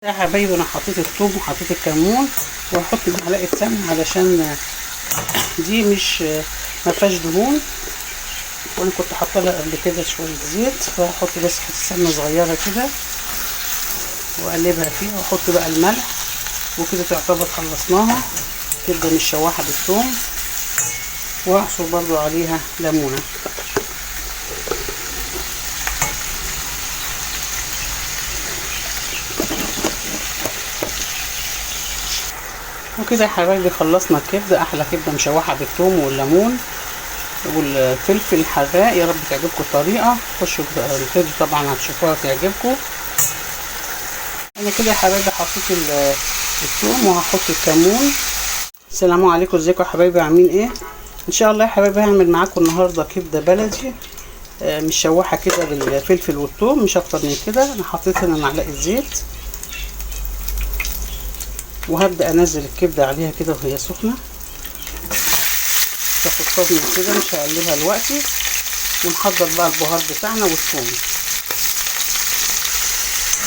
يا حبايبي انا حطيت الثوم وحطيت الكمون وهحط معلقه سمنه علشان دي مش ما فيهاش دهون، وانا كنت حاطه لها قبل كده شويه زيت، فهحط بس حته سمنه صغيره كده واقلبها فيها واحط بقى الملح، وكده تعتبر خلصناها. كبده متشوحه بالثوم، واعصر برضو عليها ليمونه. وكده يا حبايبي خلصنا الكبده، احلى كبده مشوحه بالثوم والليمون والفلفل الحراق. يا رب تعجبكم الطريقه، خشوا الفيديو طبعا هتشوفوها تعجبكم. انا كده يا حبايبي حطيت الثوم وهحط الكمون. السلام عليكم، ازيكم يا حبايبي، عاملين ايه؟ ان شاء الله يا حبايبي هعمل معاكم النهارده كبده بلدي مشوحه كده بالفلفل والثوم، مش اكتر من كده. انا حطيت هنا معلقه زيت، وهبدا انزل الكبده عليها كده وهي سخنه، تاخد صدمه كده، مش هقلبها دلوقتي. ونحضر بقى البهار بتاعنا والثوم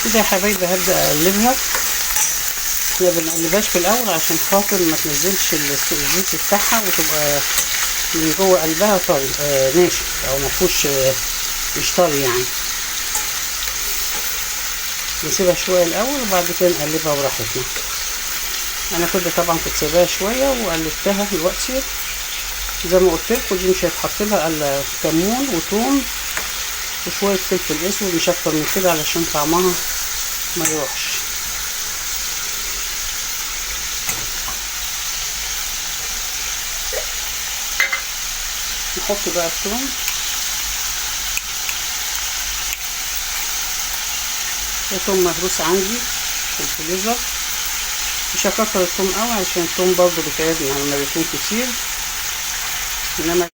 كده يا حبايبي. هبدا اقلبها، ما بنقلبهاش في الاول عشان خاطر ما تنزلش الزيت بتاعها وتبقى من جوه قلبها طري ناشف، او ما فيهوش مش طري يعني. نسيبها شويه الاول وبعد كده نقلبها براحتنا. انا كده طبعا كنت سايباها شويه وقلبتها دلوقتي زي ما قلت لكم. دي مش هيتحط لها الا كمون وثوم وشويه فلفل اسود، مش اكتر من كده علشان طعمها ما يروحش. نحط بقى الثوم، ثوم مهروس عندي في الفريزر. مش هكتر الثوم قوي عشان الثوم برضو بيتعبني لما بيكون كتير، انما